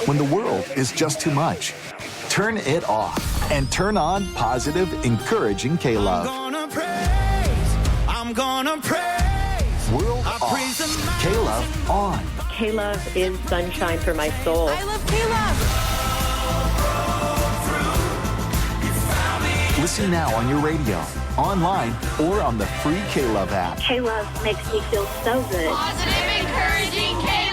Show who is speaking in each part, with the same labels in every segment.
Speaker 1: When the world is just too much, turn it off and turn on positive, encouraging K-Love.
Speaker 2: I'm gonna praise.
Speaker 1: World off. K-Love on.
Speaker 3: K-Love is sunshine for my soul.
Speaker 4: I love K-Love.
Speaker 1: Listen now on your radio, online, or on the free K-Love app.
Speaker 3: K-Love makes me feel so good.
Speaker 4: Positive, encouraging K-Love.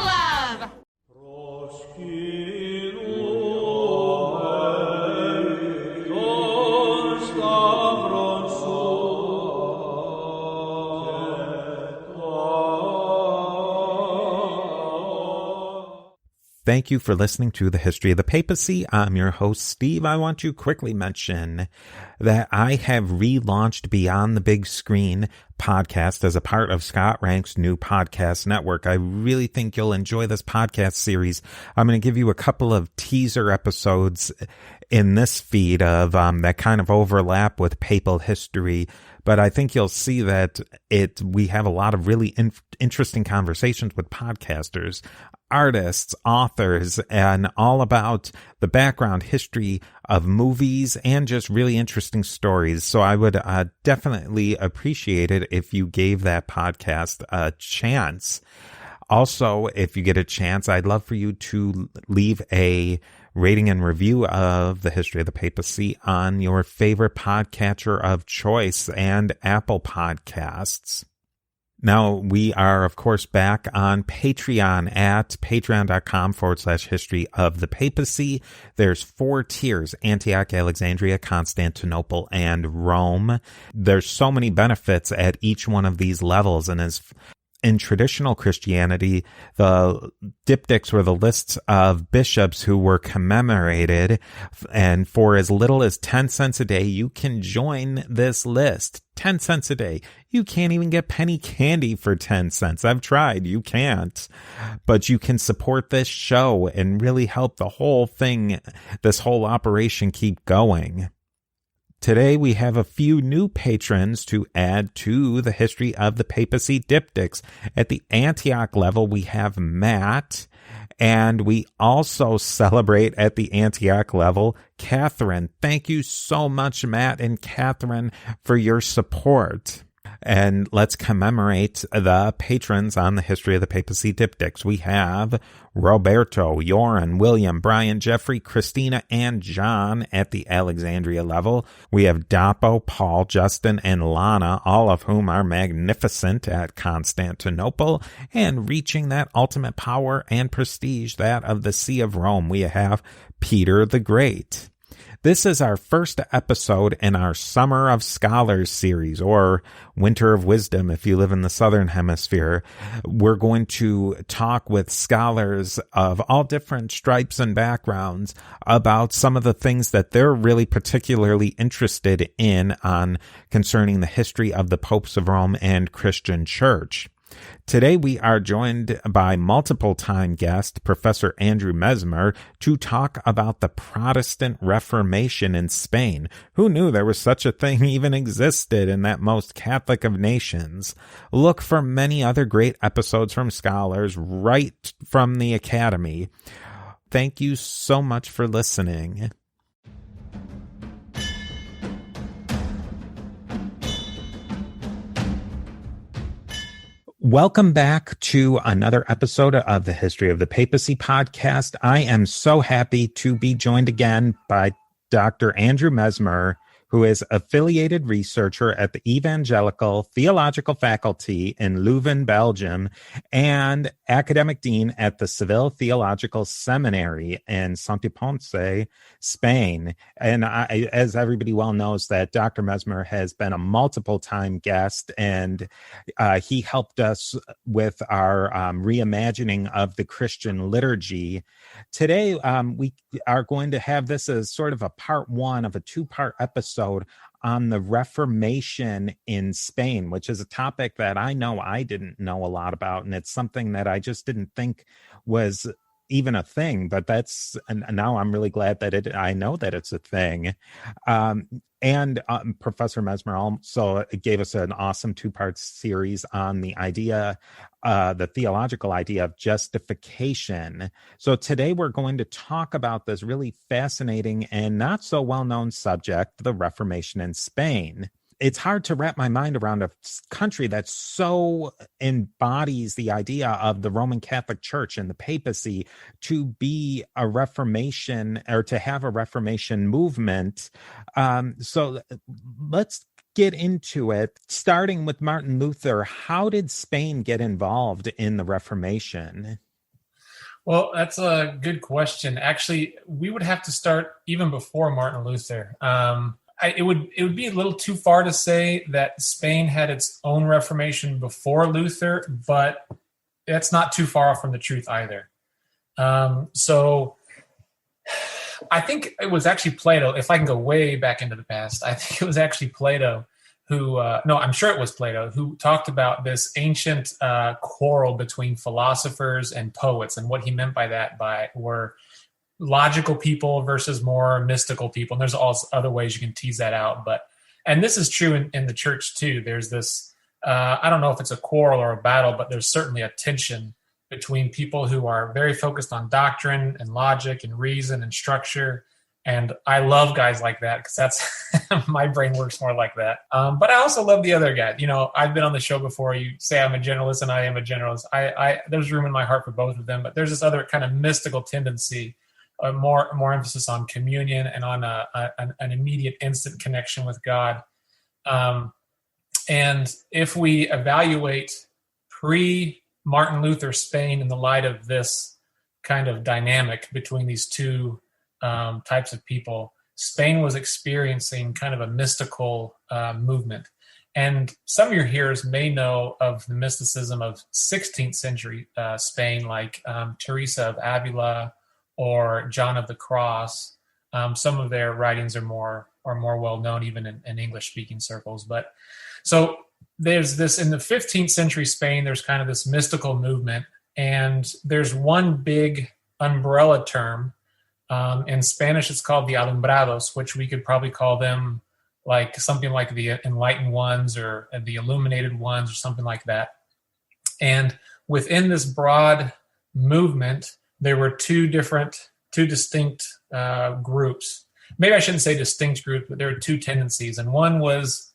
Speaker 5: Thank you for listening to The History of the Papacy. I'm your host, Steve. I want to quickly mention that I have relaunched Beyond the Big Screen podcast as a part of Scott Rank's new podcast network. I really think you'll enjoy this podcast series. I'm going to give you a couple of teaser episodes in this feed of that kind of overlap with papal history. But I think you'll see that we have a lot of really interesting conversations with podcasters, artists, authors, and all about the background history of movies and just really interesting stories. So I would definitely appreciate it if you gave that podcast a chance. Also, if you get a chance, I'd love for you to leave a rating and review of The History of the Papacy on your favorite podcatcher of choice and Apple Podcasts. Now, we are, of course, back on Patreon at patreon.com/history of the papacy. There's 4 tiers: Antioch, Alexandria, Constantinople, and Rome. There's so many benefits at each one of these levels. And as in traditional Christianity, the diptychs were the lists of bishops who were commemorated, and for as little as 10 cents a day, you can join this list. 10 cents a day. You can't even get penny candy for 10 cents. I've tried. You can't. But you can support this show and really help the whole thing, this whole operation, keep going. Today, we have a few new patrons to add to the History of the Papacy diptychs. At the Antioch level, we have Matt, and we also celebrate at the Antioch level, Catherine. Thank you so much, Matt and Catherine, for your support. And let's commemorate the patrons on the History of the Papacy diptychs. We have Roberto, Joran, William, Brian, Jeffrey, Christina, and John at the Alexandria level. We have Dapo, Paul, Justin, and Lana, all of whom are magnificent at Constantinople and reaching that ultimate power and prestige, that of the See of Rome. We have Peter the Great. This is our first episode in our Summer of Scholars series, or Winter of Wisdom if you live in the Southern Hemisphere. We're going to talk with scholars of all different stripes and backgrounds about some of the things that they're really particularly interested in concerning the history of the popes of Rome and Christian Church. Today we are joined by multiple-time guest Professor Andrew Mesmer to talk about the Protestant Reformation in Spain. Who knew there was such a thing even existed in that most Catholic of nations? Look for many other great episodes from scholars right from the Academy. Thank you so much for listening. Welcome back to another episode of the History of the Papacy podcast. I am so happy to be joined again by Dr. Andrew Mesmer, who is affiliated researcher at the Evangelical Theological Faculty in Leuven, Belgium, and academic dean at the Seville Theological Seminary in Santiponce, Spain. And as everybody well knows, that Dr. Mesmer has been a multiple-time guest, and he helped us with our reimagining of the Christian liturgy. Today, we are going to have this as sort of a part one of a 2-part episode on the Reformation in Spain, which is a topic that I know I didn't know a lot about, and it's something that I just didn't think was even a thing, but and now I'm really glad that I know that it's a thing. And Professor Mesmer also gave us an awesome 2-part series on the theological idea of justification. So today we're going to talk about this really fascinating and not so well-known subject, the Reformation in Spain. It's hard to wrap my mind around a country that so embodies the idea of the Roman Catholic Church and the papacy to be a Reformation, or to have a Reformation movement. So let's get into it, starting with Martin Luther. How did Spain get involved in the Reformation?
Speaker 6: Well, that's a good question. Actually, we would have to start even before Martin Luther. It would be a little too far to say that Spain had its own Reformation before Luther, but that's not too far off from the truth either. So I think it was actually Plato, if I can go way back into the past, I think it was actually Plato I'm sure it was Plato, who talked about this ancient quarrel between philosophers and poets. And what he meant by that were logical people versus more mystical people. And there's also other ways you can tease that out. And this is true in the church too. There's this, I don't know if it's a quarrel or a battle, but there's certainly a tension between people who are very focused on doctrine and logic and reason and structure. And I love guys like that because that's my brain works more like that. But I also love the other guy. I've been on the show before. You say I'm a generalist and I am a generalist. There's room in my heart for both of them, but there's this other kind of mystical tendency, more emphasis on communion and on an immediate instant connection with God. And if we evaluate pre-Martin Luther Spain in the light of this kind of dynamic between these two types of people, Spain was experiencing kind of a mystical movement. And some of your hearers may know of the mysticism of 16th century Spain, like Teresa of Avila or John of the Cross. Some of their writings are more well known even in English speaking circles. But so there's this in the 15th century Spain, there's kind of this mystical movement, and there's one big umbrella term. In Spanish, it's called the alumbrados, which we could probably call them like something like the enlightened ones or the illuminated ones or something like that. And within this broad movement, there were two distinct groups. Maybe I shouldn't say distinct groups, but there were two tendencies. And one was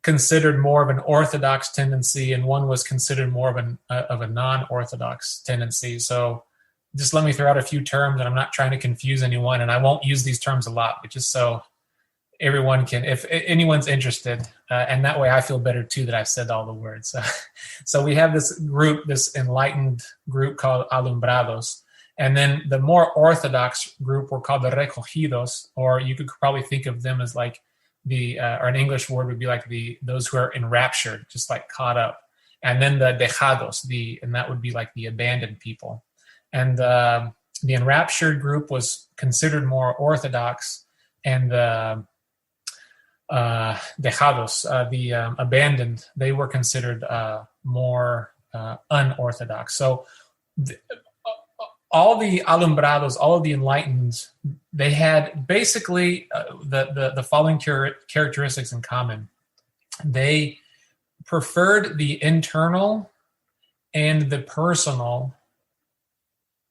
Speaker 6: considered more of an orthodox tendency, and one was considered more of a non-orthodox tendency. So just let me throw out a few terms, and I'm not trying to confuse anyone, and I won't use these terms a lot, but just so everyone can, if anyone's interested, and that way I feel better too that I've said all the words. So we have this group, this enlightened group called alumbrados, and then the more orthodox group were called the recogidos, or you could probably think of them as like or an English word would be like those who are enraptured, just like caught up, and then the dejados, and that would be like the abandoned people. And the enraptured group was considered more orthodox, and the dejados, the abandoned, they were considered more unorthodox. So all the alumbrados, all of the enlightened, they had basically the following characteristics in common. They preferred the internal and the personal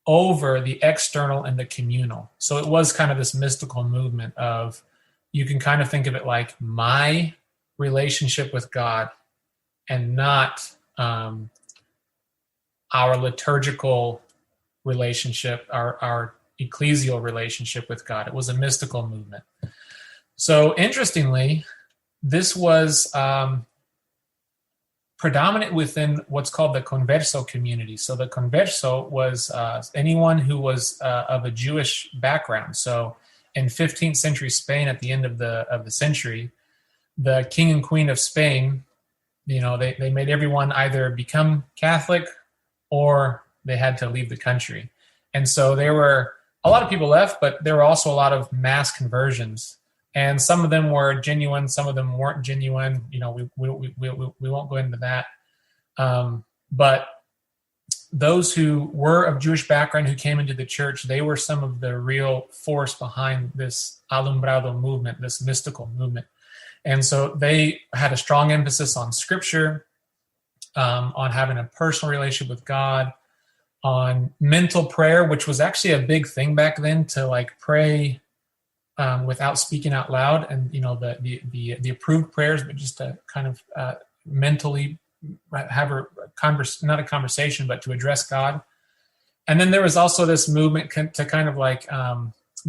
Speaker 6: over the external and the communal. So it was kind of this mystical movement of, you can kind of think of it like my relationship with God and not our liturgical relationship, our ecclesial relationship with God. It was a mystical movement. So interestingly, this was predominant within what's called the converso community. So the converso was anyone who was of a Jewish background. So in 15th century Spain, at the end of the century, the king and queen of Spain, they made everyone either become Catholic or they had to leave the country. And so there were a lot of people left, but there were also a lot of mass conversions. And some of them were genuine, some of them weren't genuine. We won't go into that. But those who were of Jewish background who came into the church, they were some of the real force behind this alumbrado movement, this mystical movement. And so they had a strong emphasis on scripture, on having a personal relationship with God, on mental prayer, which was actually a big thing back then, to like pray without speaking out loud, and the approved prayers, but just to kind of mentally have not a conversation, but to address God. And then there was also this movement to kind of like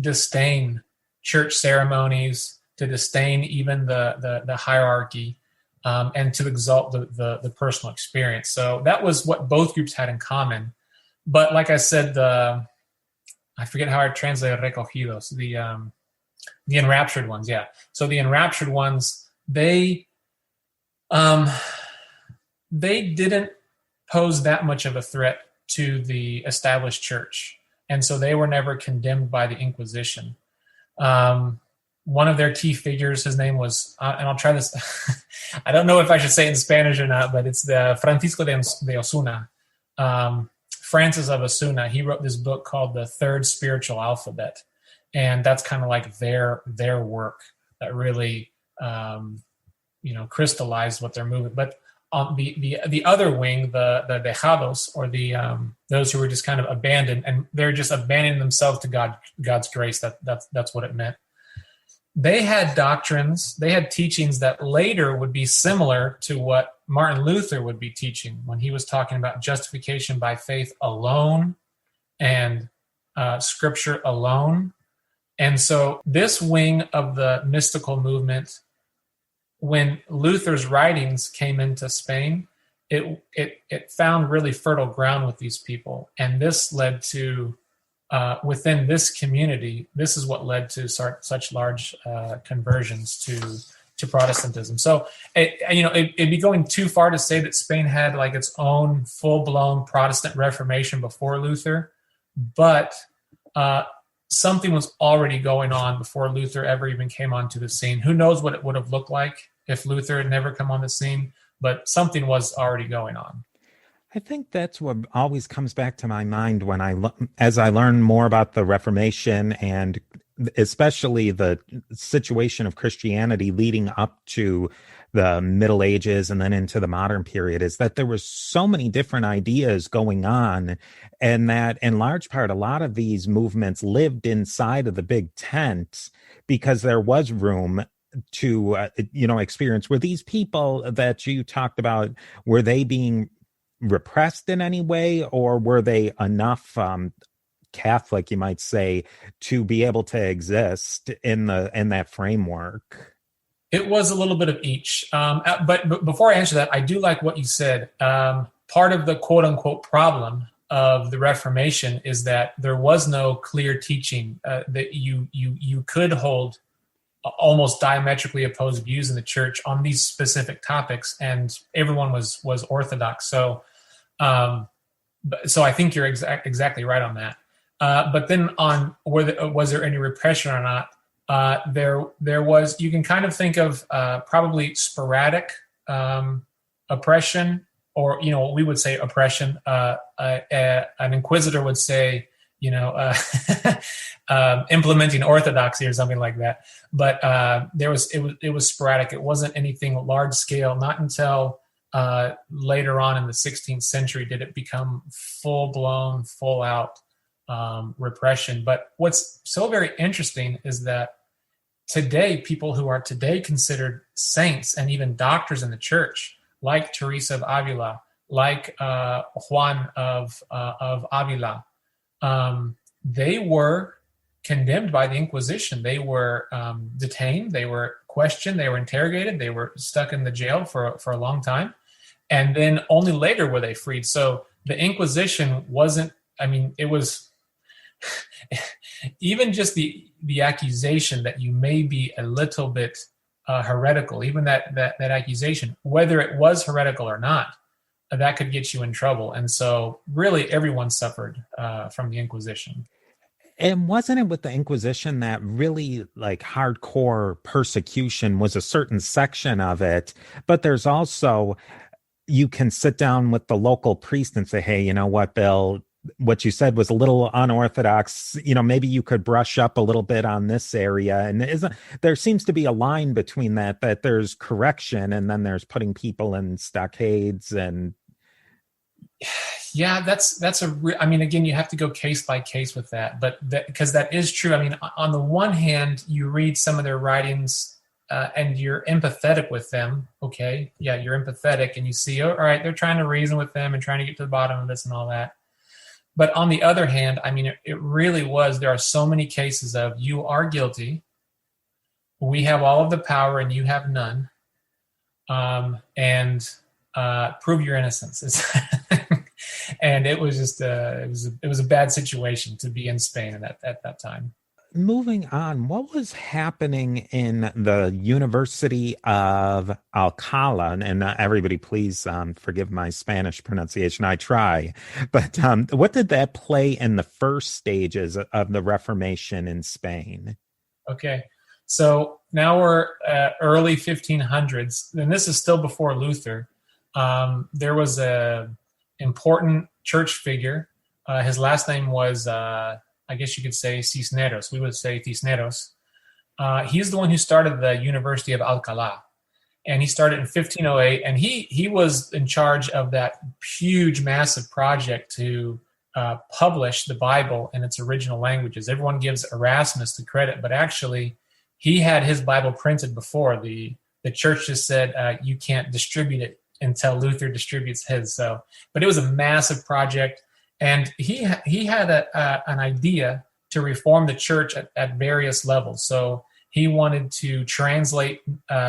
Speaker 6: disdain church ceremonies, to disdain even the hierarchy, and to exalt the personal experience. So that was what both groups had in common. But like I said, I forget how I translated recogidos, the enraptured ones. Yeah. So the enraptured ones, they didn't pose that much of a threat to the established church. And so they were never condemned by the Inquisition. One of their key figures, his name was, and I'll try this, I don't know if I should say it in Spanish or not, but it's the Francisco de Osuna. Francis of Osuna, he wrote this book called The Third Spiritual Alphabet. And that's kind of like their work that really, crystallized what they're moving. But on the other wing, the dejados, or those who were just kind of abandoned, and they're just abandoning themselves to God's grace. That's what it meant. They had doctrines, they had teachings that later would be similar to what Martin Luther would be teaching when he was talking about justification by faith alone and scripture alone. And so this wing of the mystical movement, when Luther's writings came into Spain, it found really fertile ground with these people. And this led to, within this community, this is what led to such large conversions to Protestantism. So, it'd be going too far to say that Spain had like its own full-blown Protestant Reformation before Luther, but something was already going on before Luther ever even came onto the scene. Who knows what it would have looked like if Luther had never come on the scene, but something was already going on.
Speaker 5: I think that's what always comes back to my mind when as I learn more about the Reformation, and especially the situation of Christianity leading up to the Middle Ages and then into the modern period, is that there was so many different ideas going on, and that in large part, a lot of these movements lived inside of the big tent because there was room to, experience. Were these people that you talked about, were they being repressed in any way, or were they enough Catholic, you might say, to be able to exist in that framework?
Speaker 6: It was a little bit of each. But before I answer that, I do like what you said. Part of the quote unquote problem of the Reformation is that there was no clear teaching that you could hold almost diametrically opposed views in the church on these specific topics, and everyone was orthodox. So I think you're exactly right on that. But then on was there any repression or not? There was. You can kind of think of probably sporadic oppression, or we would say oppression. An inquisitor would say, implementing orthodoxy or something like that. But it was sporadic. It wasn't anything large scale. Not until later on in the 16th century did it become full blown, full out repression. But what's so very interesting is that today, people who are today considered saints and even doctors in the church, like Teresa of Avila, like Juan of Avila, they were condemned by the Inquisition. They were detained, they were questioned, they were interrogated, they were stuck in the jail for a long time. And then only later were they freed. So the Inquisition wasn't, it was even just the accusation that you may be a little bit heretical, even that accusation, whether it was heretical or not, that could get you in trouble. And so really everyone suffered from the Inquisition.
Speaker 5: And wasn't it with the Inquisition that really like hardcore persecution was a certain section of it, but there's also you can sit down with the local priest and say, hey, you know what, Bill, what you said was a little unorthodox. Maybe you could brush up a little bit on this area. And there seems to be a line between that there's correction and then there's putting people in stockades. And
Speaker 6: yeah, again, you have to go case by case with that, but because that is true. I mean, on the one hand, you read some of their writings and you're empathetic with them. Okay. Yeah. You're empathetic and you see, oh, all right, they're trying to reason with them and trying to get to the bottom of this and all that. But on the other hand, I mean, it really was, there are so many cases of you are guilty. We have all of the power and you have none. And prove your innocence. And it was just, it was a bad situation to be in Spain at that time.
Speaker 5: Moving on, what was happening in the University of Alcala? And everybody, please forgive my Spanish pronunciation. I try. But what did that play in the first stages of the Reformation in Spain?
Speaker 6: Okay. So now we're early 1500s, and this is still before Luther. There was a important church figure. His last name was... I guess you could say Cisneros. We would say Cisneros. He's the one who started the University of Alcalá. And he started in 1508. And he was in charge of that huge, massive project to publish the Bible in its original languages. Everyone gives Erasmus the credit, but actually he had his Bible printed before. The church just said, you can't distribute it until Luther distributes his. But it was a massive project. And he had an idea to reform the church at various levels. So he wanted to translate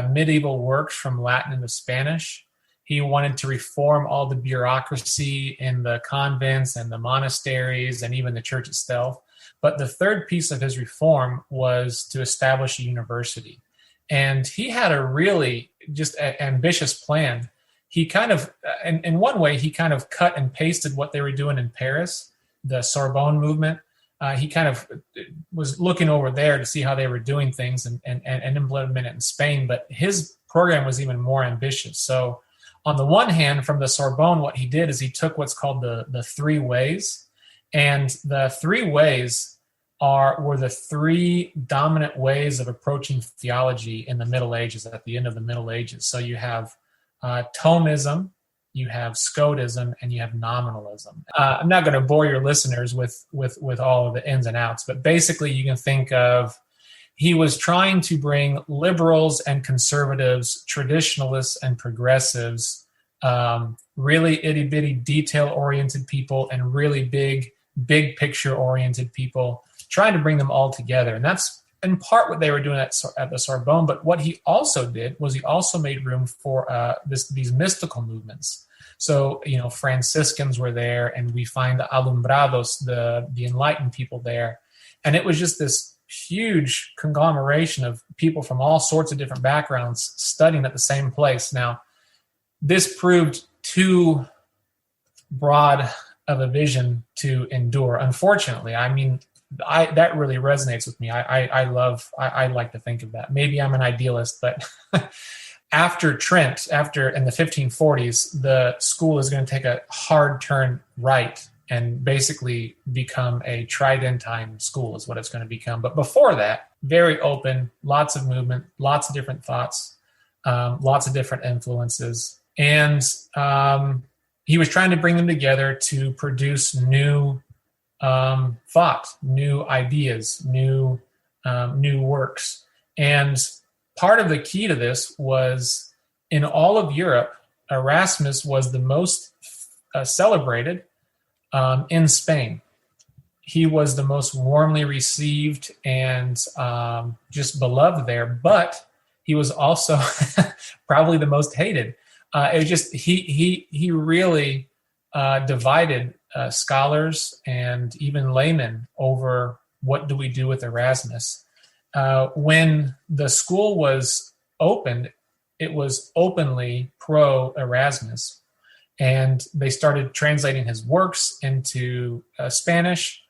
Speaker 6: medieval works from Latin into Spanish. He wanted to reform all the bureaucracy in the convents and the monasteries and even the church itself. But the third piece of his reform was to establish a university. And he had a really just ambitious plan. He kind of, in one way, he kind of cut and pasted what they were doing in Paris, the Sorbonne movement. He kind of was looking over there to see how they were doing things and implement it in Spain. But his program was even more ambitious. So on the one hand, from the Sorbonne, what he did is he took what's called the three ways. And the three ways were the three dominant ways of approaching theology in the Middle Ages, at the end of the Middle Ages. So you have Thomism, you have Scotism, and you have nominalism. I'm not going to bore your listeners with all of the ins and outs, but basically you can think of, he was trying to bring liberals and conservatives, traditionalists and progressives, really itty-bitty detail-oriented people and really big picture-oriented people, trying to bring them all together. And that's in part what they were doing at the Sorbonne, but what he also did was he also made room for these mystical movements. So, Franciscans were there, and we find the Alumbrados, the enlightened people there. And it was just this huge conglomeration of people from all sorts of different backgrounds studying at the same place. Now, this proved too broad of a vision to endure, unfortunately. I mean, that really resonates with me. I like to think of that. Maybe I'm an idealist, but after Trent, in the 1540s, the school is going to take a hard turn right and basically become a Tridentine school is what it's going to become. But before that, very open, lots of movement, lots of different thoughts, lots of different influences. And he was trying to bring them together to produce new thought, new ideas, new works. And part of the key to this was, in all of Europe, Erasmus was the most celebrated in Spain. He was the most warmly received and just beloved there, but he was also probably the most hated. It was just he really divided scholars and even laymen over what do we do with Erasmus. When the school was opened, it was openly pro-Erasmus, and they started translating his works into Spanish.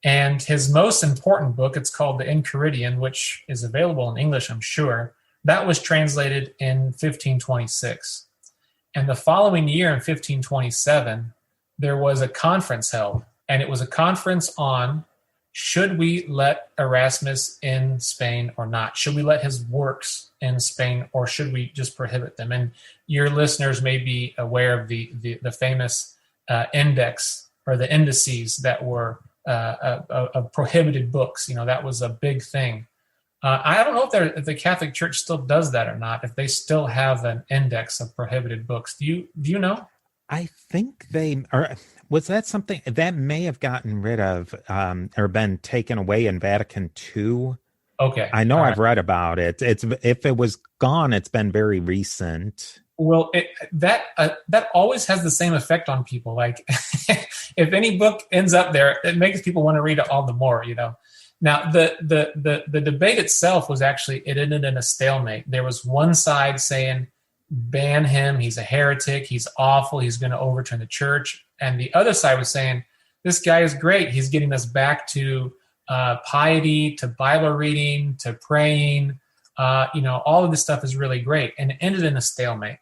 Speaker 6: And his most important book, it's called the Enchiridion, which is available in English, I'm sure, that was translated in 1526. And the following year in 1527, there was a conference held, and it was a conference on should we let Erasmus in Spain or not? Should we let his works in Spain, or should we just prohibit them? And your listeners may be aware of the famous index or the indices that were of prohibited books. That was a big thing. I don't know if the Catholic Church still does that or not, if they still have an index of prohibited books. Do you know?
Speaker 5: I think they are. Was that something that may have gotten rid of or been taken away in Vatican II?
Speaker 6: Okay.
Speaker 5: I know I've
Speaker 6: right.
Speaker 5: read about it. If it was gone, it's been very recent.
Speaker 6: Well, that always has the same effect on people. Like if any book ends up there, it makes people want to read it all the more, Now, the debate itself was it ended in a stalemate. There was one side saying, ban him, he's a heretic, he's awful, he's going to overturn the church. And the other side was saying, this guy is great, he's getting us back to piety, to Bible reading, to praying. All of this stuff is really great. And it ended in a stalemate.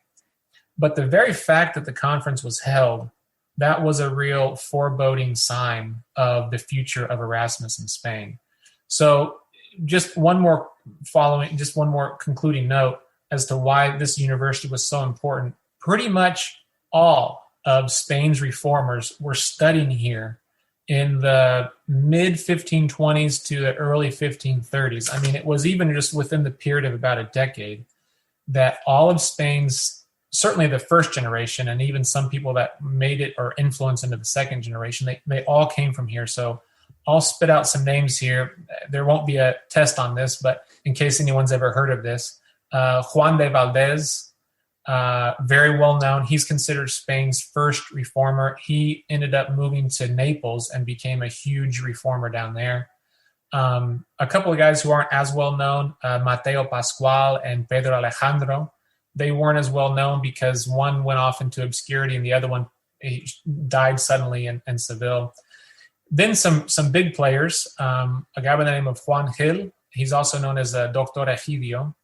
Speaker 6: But the very fact that the conference was held, that was a real foreboding sign of the future of Erasmus in Spain. So just one more concluding note as to why this university was so important. Pretty much all of Spain's reformers were studying here in the mid 1520s to the early 1530s. I mean, it was even just within the period of about a decade that all of Spain's, certainly the first generation, and even some people that made it or influenced into the second generation, they all came from here. So I'll spit out some names here. There won't be a test on this, but in case anyone's ever heard of this, Juan de Valdez, very well known. He's considered Spain's first reformer. He ended up moving to Naples and became a huge reformer down there. A couple of guys who aren't as well known, Mateo Pascual and Pedro Alejandro. They weren't as well known because one went off into obscurity and the other one died suddenly in Seville. Then some big players, a guy by the name of Juan Gil. He's also known as Doctor Egidio.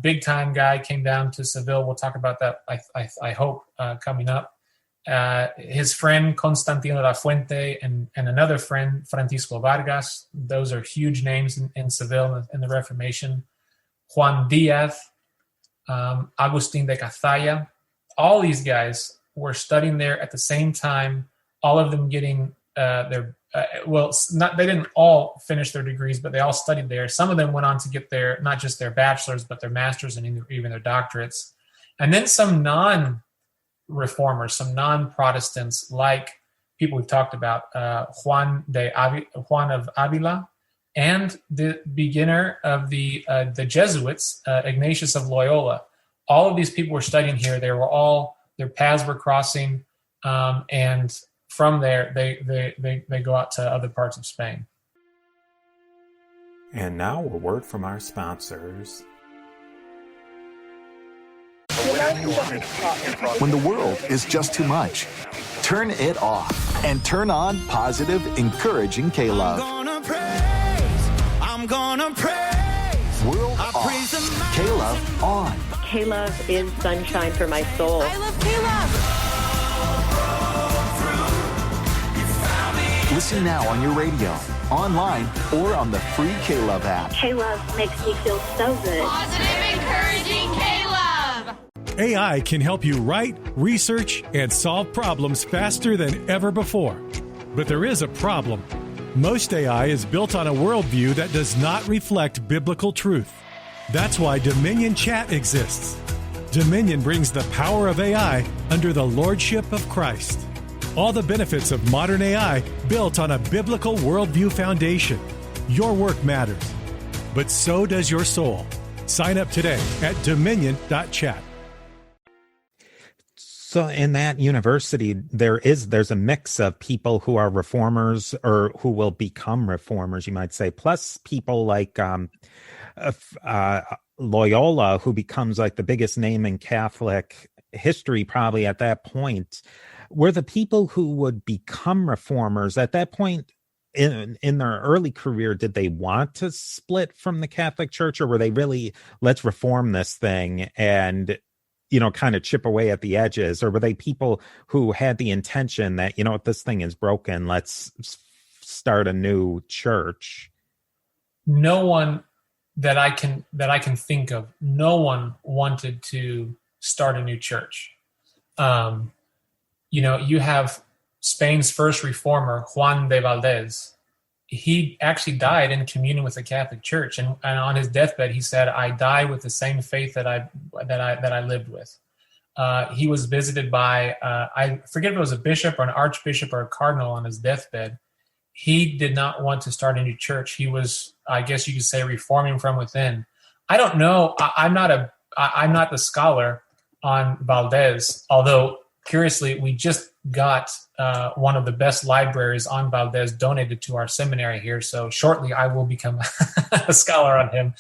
Speaker 6: Big time guy, came down to Seville. We'll talk about that, I hope, coming up. His friend Constantino La Fuente and another friend, Francisco Vargas. Those are huge names in Seville in the Reformation. Juan Diaz, Agustin de Cazalla. All these guys were studying there at the same time, all of them getting they didn't all finish their degrees, but they all studied there. Some of them went on to get not just their bachelor's, but their master's and even their doctorates. And then some non-reformers, some non-Protestants, like people we've talked about, Juan of Avila, and the beginner of the Jesuits, Ignatius of Loyola. All of these people were studying here. Their paths were crossing, and from there, they go out to other parts of Spain.
Speaker 5: And now a word from our sponsors.
Speaker 1: When the world is just too much, turn it off and turn on positive, encouraging K-Love.
Speaker 2: I'm gonna praise.
Speaker 1: World off, K-Love on.
Speaker 3: K-Love is sunshine for my soul.
Speaker 4: I love K-Love.
Speaker 1: Listen now on your radio, online, or on the free K-Love app.
Speaker 3: K-Love makes me feel so good.
Speaker 4: Positive, encouraging K-Love.
Speaker 2: AI can help you write, research, and solve problems faster than ever before. But there is a problem. Most AI is built on a worldview that does not reflect biblical truth. That's why Dominion Chat exists. Dominion brings the power of AI under the lordship of Christ. All the benefits of modern AI built on a biblical worldview foundation. Your work matters, but so does your soul. Sign up today at dominion.chat.
Speaker 5: So in that university, there's a mix of people who are reformers or who will become reformers, you might say, plus people like Loyola, who becomes like the biggest name in Catholic history probably at that point. Were the people who would become reformers at that point in their early career, did they want to split from the Catholic Church, or were they really, let's reform this thing? And kind of chip away at the edges? Or were they people who had the intention that, this thing is broken, let's start a new church?
Speaker 6: No one that I can think of, no one wanted to start a new church. You have Spain's first reformer, Juan de Valdez. He actually died in communion with the Catholic Church, and on his deathbed, he said, "I die with the same faith that I lived with." He was visited by I forget if it was a bishop or an archbishop or a cardinal on his deathbed. He did not want to start a new church. He was, I guess you could say, reforming from within. I don't know. I'm not the scholar on Valdez, although curiously, we just got one of the best libraries on Valdez donated to our seminary here. So shortly, I will become a scholar on him.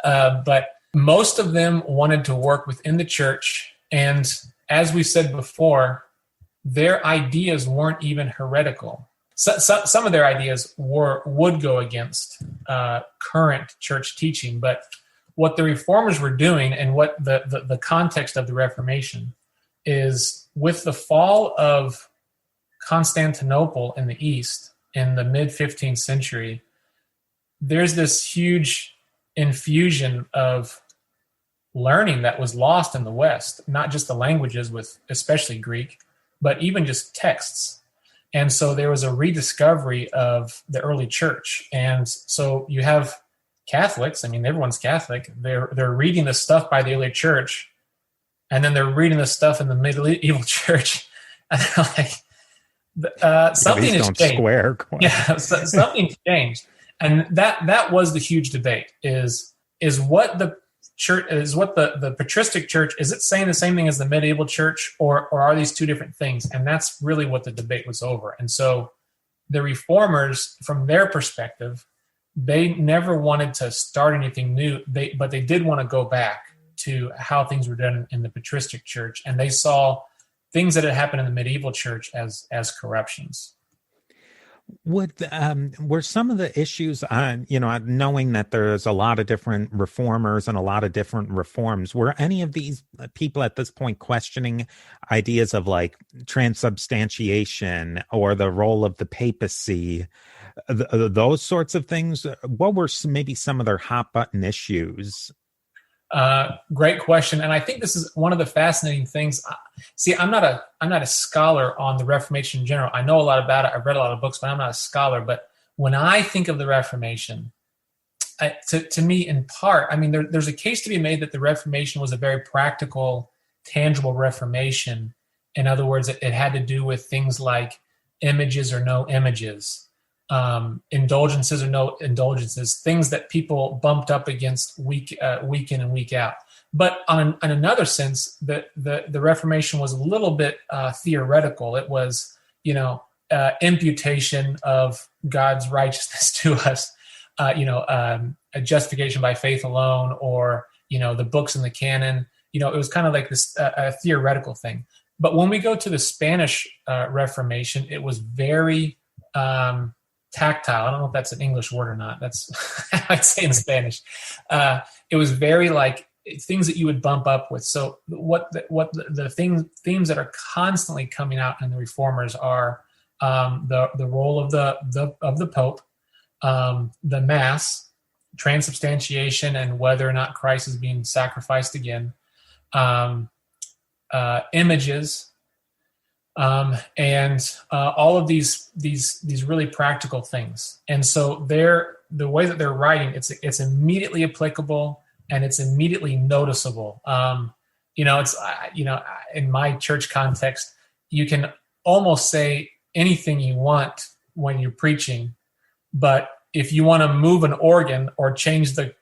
Speaker 6: But most of them wanted to work within the church. And as we said before, their ideas weren't even heretical. Some of their ideas would go against current church teaching. But what the reformers were doing, and what the context of the Reformation is, with the fall of Constantinople in the East in the mid-15th century, there's this huge infusion of learning that was lost in the West, not just the languages, with especially Greek, but even just texts. And so there was a rediscovery of the early church. And so you have Catholics, everyone's Catholic, they're reading the stuff by the early church, and then they're reading the stuff in the medieval church, and they're like, something has changed.
Speaker 5: Square.
Speaker 6: Yeah, something's changed, and that was the huge debate: is what the church, is what the patristic church, is it saying the same thing as the medieval church, or are these two different things? And that's really what the debate was over. And so the reformers, from their perspective, they never wanted to start anything new, but they did want to go back to how things were done in the patristic church, and they saw things that had happened in the medieval church as corruptions.
Speaker 5: Were some of the issues on, knowing that there's a lot of different reformers and a lot of different reforms, were any of these people at this point questioning ideas of like transubstantiation or the role of the papacy, those sorts of things? What were maybe some of their hot button issues?
Speaker 6: Great question. And I think this is one of the fascinating things. See, I'm not a scholar on the Reformation in general. I know a lot about it. I've read a lot of books, but I'm not a scholar. But when I think of the Reformation, to me, in part, there's a case to be made that the Reformation was a very practical, tangible Reformation. In other words, it had to do with things like images or no images, indulgences or no indulgences, things that people bumped up against week in and week out. But on another sense, the Reformation was a little bit theoretical. It was, imputation of God's righteousness to us, a justification by faith alone, or, the books in the canon. It was kind of like this a theoretical thing. But when we go to the Spanish Reformation, it was very tactile. I don't know if that's an English word or not. That's I'd say in Spanish. It was very like things that you would bump up with. So what the themes that are constantly coming out in the reformers are the role of the Pope, the Mass, transubstantiation, and whether or not Christ is being sacrificed again, images. And all of these really practical things. And so the way that they're writing, it's immediately applicable and it's immediately noticeable. It's in my church context, you can almost say anything you want when you're preaching, but if you want to move an organ or change the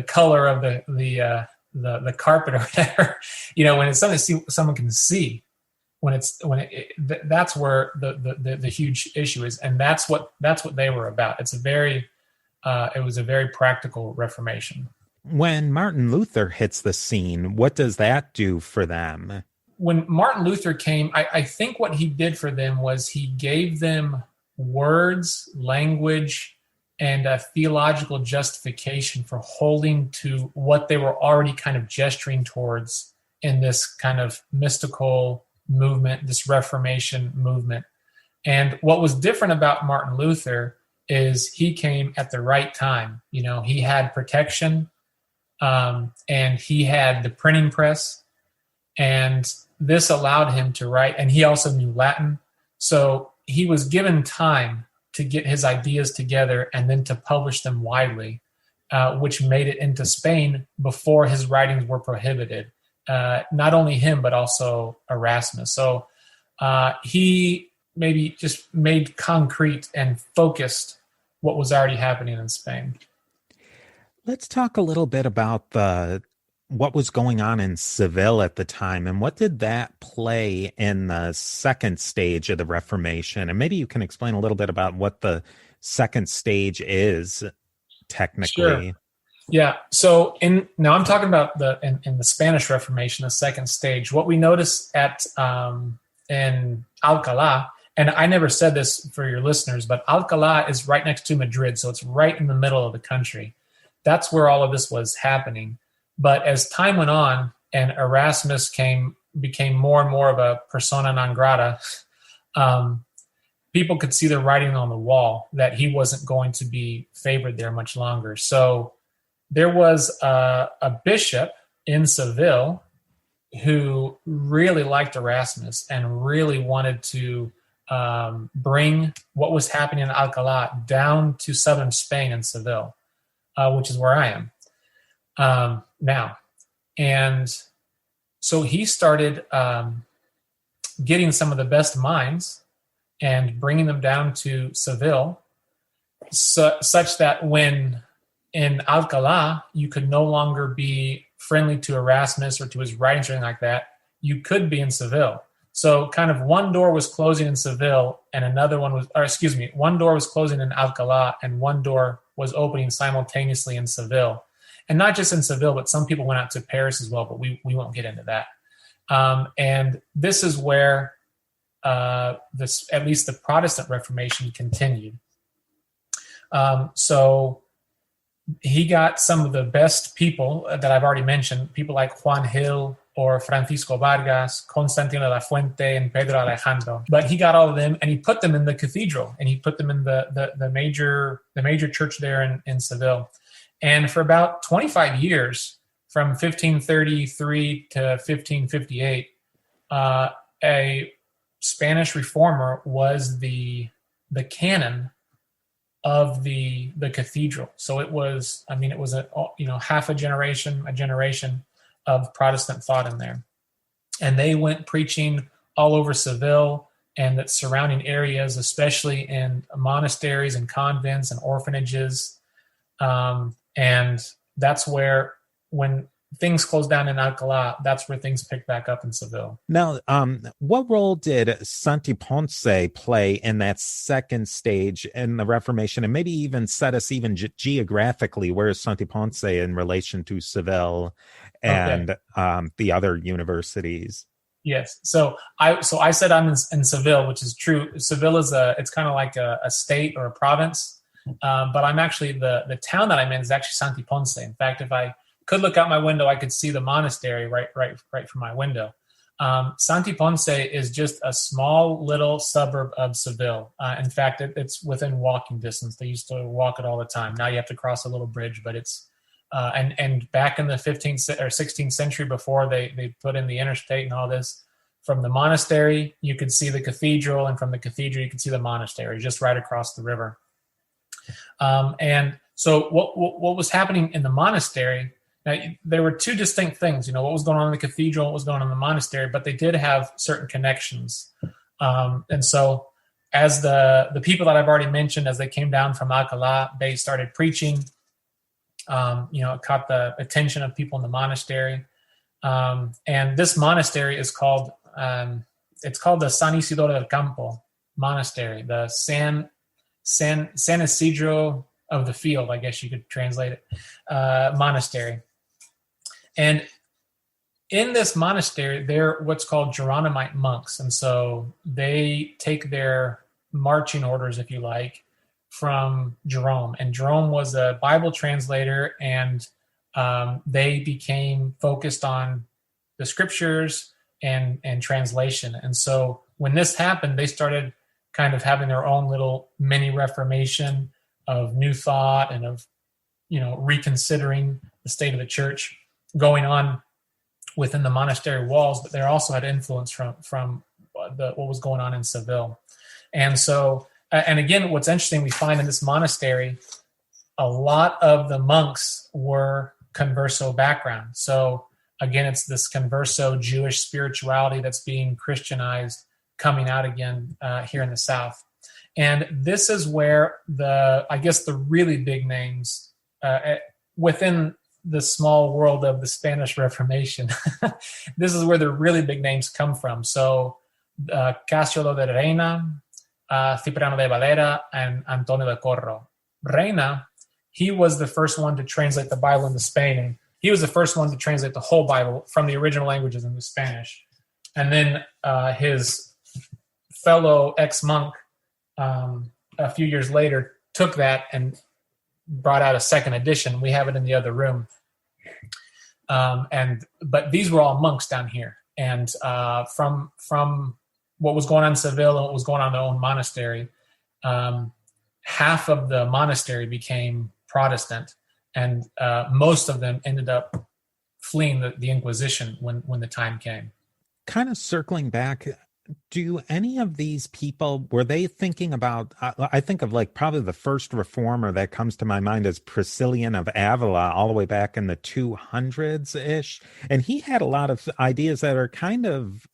Speaker 6: color of the carpet or whatever, when it's something someone can see. That's where the huge issue is, and that's what they were about. It was a very practical Reformation.
Speaker 5: When Martin Luther hits the scene, what does that do for them?
Speaker 6: When Martin Luther came, I think what he did for them was he gave them words, language, and a theological justification for holding to what they were already kind of gesturing towards in this kind of mystical movement, this Reformation movement. And what was different about Martin Luther is he came at the right time. He had protection, and he had the printing press, and this allowed him to write, and he also knew Latin. So he was given time to get his ideas together and then to publish them widely, which made it into Spain before his writings were prohibited. Not only him, but also Erasmus. So he maybe just made concrete and focused what was already happening in Spain.
Speaker 5: Let's talk a little bit about what was going on in Seville at the time, and what did that play in the second stage of the Reformation? And maybe you can explain a little bit about what the second stage is technically.
Speaker 6: Sure. Yeah. So now I'm talking about in the Spanish Reformation, the second stage. What we notice in Alcalá, and I never said this for your listeners, but Alcalá is right next to Madrid, so it's right in the middle of the country. That's where all of this was happening. But as time went on and Erasmus became more and more of a persona non grata, people could see the writing on the wall that he wasn't going to be favored there much longer. So there was a bishop in Seville who really liked Erasmus and really wanted to bring what was happening in Alcalá down to southern Spain in Seville, which is where I am now. And so he started getting some of the best minds and bringing them down to Seville, such that when in Alcalá you could no longer be friendly to Erasmus or to his writings or anything like that, you could be in Seville. So kind of one door was closing in Seville and one door was closing in Alcalá and one door was opening simultaneously in Seville. And not just in Seville, but some people went out to Paris as well, but we won't get into that. And this is where at least the Protestant Reformation continued. So he got some of the best people that I've already mentioned, people like Juan Gil or Francisco Vargas, Constantino de la Fuente, and Pedro Alejandro. But he got all of them and he put them in the cathedral and he put them in the major church there in Seville. And for about 25 years, from 1533 to 1558, a Spanish reformer was the canon of the cathedral. So it was half a generation of Protestant thought in there. And they went preaching all over Seville and the surrounding areas, especially in monasteries and convents and orphanages. And that's where, when things closed down in Alcalá, that's where things picked back up in Seville.
Speaker 5: Now, what role did Santi Ponce play in that second stage in the Reformation? And maybe even set us even geographically, where is Santi Ponce in relation to Seville and the other universities?
Speaker 6: Yes. So I said I'm in Seville, which is true. Seville is it's kind of like a state or a province. But I'm actually, the town that I'm in is actually Santi Ponce. In fact, if I could look out my window, I could see the monastery right from my window. Santi Ponce is just a small little suburb of Seville. In fact, it's within walking distance. They used to walk it all the time. Now you have to cross a little bridge, but it's and back in the 15th or 16th century, before they put in the interstate and all this, from the monastery you could see the cathedral, and from the cathedral you could see the monastery just right across the river. And so what was happening in the monastery, now there were two distinct things, what was going on in the cathedral, what was going on in the monastery, but they did have certain connections. And so as the people that I've already mentioned, as they came down from Alcalá, they started preaching, it caught the attention of people in the monastery. And this monastery is called, it's called the San Isidoro del Campo Monastery, the San Isidro of the field, I guess you could translate it, monastery. And in this monastery, they're what's called Geronimite monks. And so they take their marching orders, if you like, from Jerome, and Jerome was a Bible translator, and they became focused on the scriptures and translation. And so when this happened, they started kind of having their own little mini Reformation of new thought and of, reconsidering the state of the church going on within the monastery walls, but they also had influence from what was going on in Seville. And so, and again, what's interesting, we find in this monastery, a lot of the monks were converso background. So again, it's this converso Jewish spirituality that's being Christianized, coming out again here in the South. And this is where the really big names within the small world of the Spanish Reformation, this is where the really big names come from. So Casiodoro de Reina, Cipriano de Valera, and Antonio de Corro. Reina, he was the first one to translate the Bible into Spain, and he was the first one to translate the whole Bible from the original languages into Spanish. And then his fellow ex-monk, a few years later, took that and brought out a second edition. We have it in the other room. But these were all monks down here. And from what was going on in Seville and what was going on in their own monastery, half of the monastery became Protestant, and most of them ended up fleeing the Inquisition when the time came.
Speaker 5: Kind of circling back, do any of these people, were they thinking about, I think of like probably the first reformer that comes to my mind is Priscillian of Avila, all the way back in the 200s-ish. And he had a lot of ideas that are kind of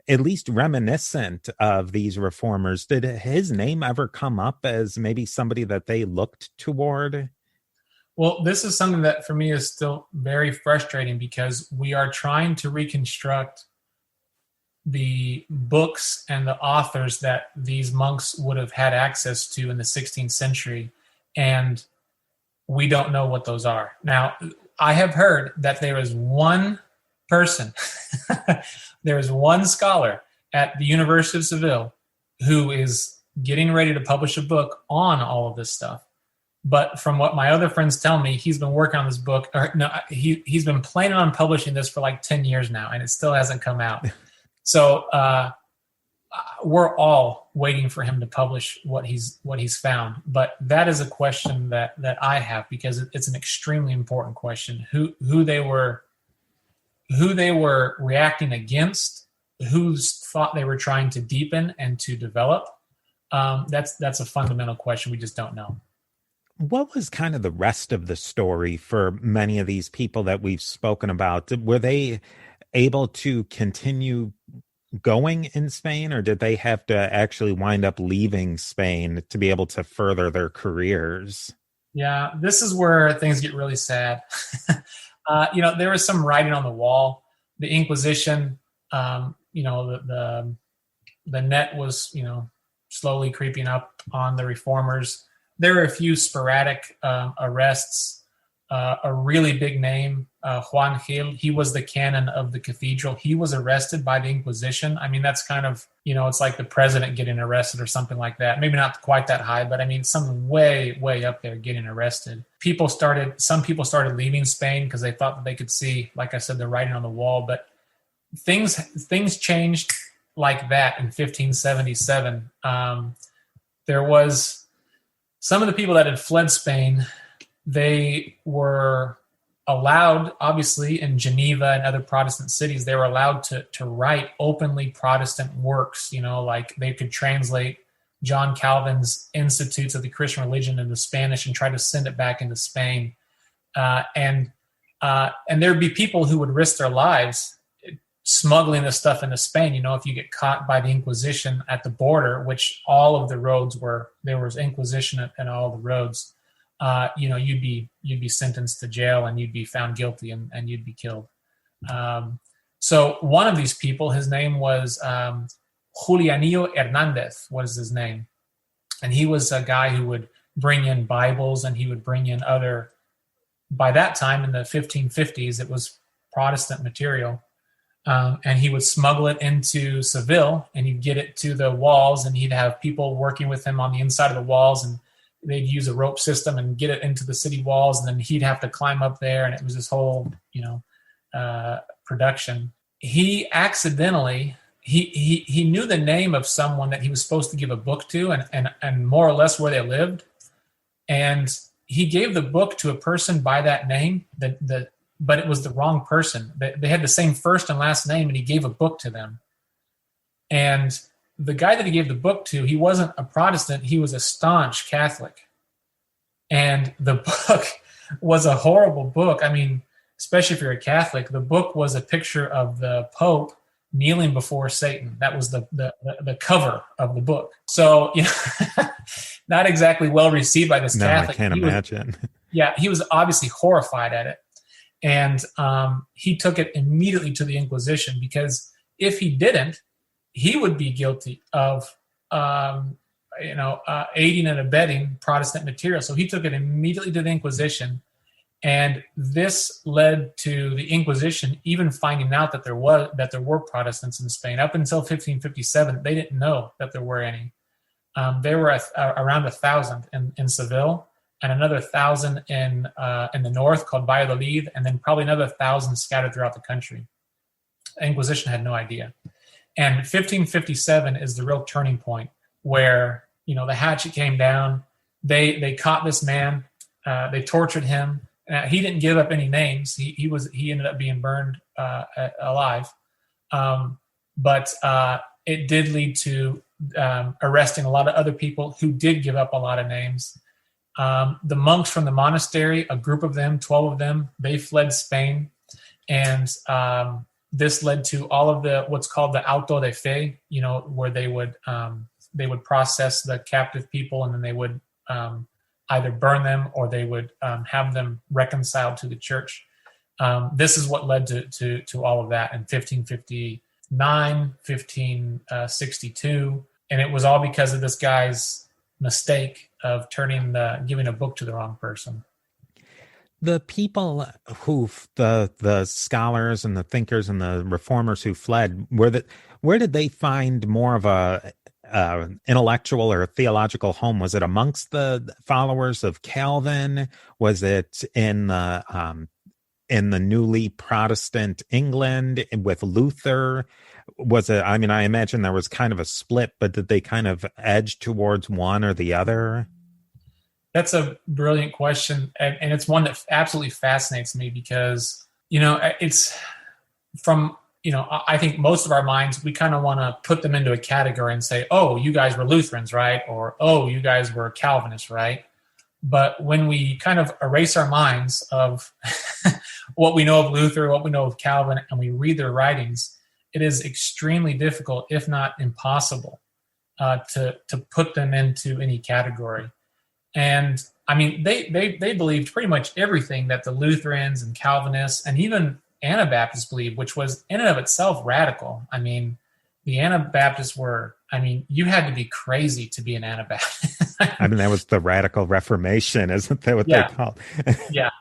Speaker 5: at least reminiscent of these reformers. Did his name ever come up as maybe somebody that they looked toward?
Speaker 6: Well, this is something that for me is still very frustrating, because we are trying to reconstruct the books and the authors that these monks would have had access to in the 16th century, and we don't know what those are. Now, I have heard that there is one person, there is one scholar at the University of Seville who is getting ready to publish a book on all of this stuff. But from what my other friends tell me, he's been working on this book, he's been planning on publishing this for like 10 years now, and it still hasn't come out. So we're all waiting for him to publish what he's found. But that is a question that I have, because it's an extremely important question. Who they were reacting against, whose thought they were trying to deepen and to develop. That's a fundamental question. We just don't know.
Speaker 5: What was kind of the rest of the story for many of these people that we've spoken about? Were they able to continue going in Spain, or did they have to actually wind up leaving Spain to be able to further their careers?
Speaker 6: Yeah, this is where things get really sad. There was some writing on the wall. The Inquisition, the net was, slowly creeping up on the reformers. There were a few sporadic arrests. A really big name, Juan Gil, he was the canon of the cathedral. He was arrested by the Inquisition. I mean, that's kind of, it's like the president getting arrested or something like that. Maybe not quite that high, but I mean, something way, way up there getting arrested. Some people started leaving Spain because they thought that they could see, like I said, the writing on the wall. But things changed like that in 1577. There was some of the people that had fled Spain. They were allowed, obviously, in Geneva and other Protestant cities, they were allowed to write openly Protestant works, like they could translate John Calvin's Institutes of the Christian Religion into Spanish and try to send it back into Spain. And there'd be people who would risk their lives smuggling this stuff into Spain. If you get caught by the Inquisition at the border, which all of the roads there was Inquisition at all the roads. You'd be sentenced to jail, and you'd be found guilty, and you'd be killed. So one of these people, his name was Julianillo Hernandez was his name. And he was a guy who would bring in Bibles, and he would bring in by that time in the 1550s, it was Protestant material. And he would smuggle it into Seville, and he'd get it to the walls, and he'd have people working with him on the inside of the walls, and they'd use a rope system and get it into the city walls, and then he'd have to climb up there, and it was this whole, production. He accidentally, he knew the name of someone that he was supposed to give a book to, and more or less where they lived, and he gave the book to a person by that name, but it was the wrong person. They had the same first and last name, and he gave a book to them. And the guy that he gave the book to, he wasn't a Protestant, he was a staunch Catholic. And the book was a horrible book. I mean, especially if you're a Catholic, the book was a picture of the Pope kneeling before Satan. That was the cover of the book. So, not exactly well received by this Catholic.
Speaker 5: I can't imagine.
Speaker 6: He was obviously horrified at it. And he took it immediately to the Inquisition, because if he didn't, he would be guilty of, aiding and abetting Protestant material. So he took it immediately to the Inquisition, and this led to the Inquisition even finding out that there were Protestants in Spain. Up until 1557, they didn't know that there were any. There were around 1,000 in Seville, and another 1,000 in the north called Valladolid, and then probably another 1,000 scattered throughout the country. The Inquisition had no idea. And 1557 is the real turning point where, the hatchet came down. They caught this man. They tortured him. He didn't give up any names. He ended up being burned alive. But it did lead to arresting a lot of other people who did give up a lot of names. The monks from the monastery, a group of them, 12 of them, they fled Spain. And this led to all of the what's called the auto de fe, where they would process the captive people, and then they would either burn them or they would have them reconciled to the church. This is what led to all of that in 1559, 1562, and it was all because of this guy's mistake of giving a book to the wrong person.
Speaker 5: The people the scholars and the thinkers and the reformers who fled, where did they find more of a intellectual or theological home? Was it amongst the followers of Calvin? Was it in the newly Protestant England with Luther? Was it? I mean, I imagine there was kind of a split, but did they kind of edge towards one or the other?
Speaker 6: That's a brilliant question, and it's one that absolutely fascinates me because, it's from, I think most of our minds, we kind of want to put them into a category and say, oh, you guys were Lutherans, right? Or, oh, you guys were Calvinists, right? But when we kind of erase our minds of what we know of Luther, what we know of Calvin, and we read their writings, it is extremely difficult, if not impossible, to put them into any category. And I mean, they believed pretty much everything that the Lutherans and Calvinists and even Anabaptists believed, which was in and of itself radical. I mean, the Anabaptists you had to be crazy to be an Anabaptist.
Speaker 5: I mean, that was the radical Reformation, isn't that what they're called? Yeah.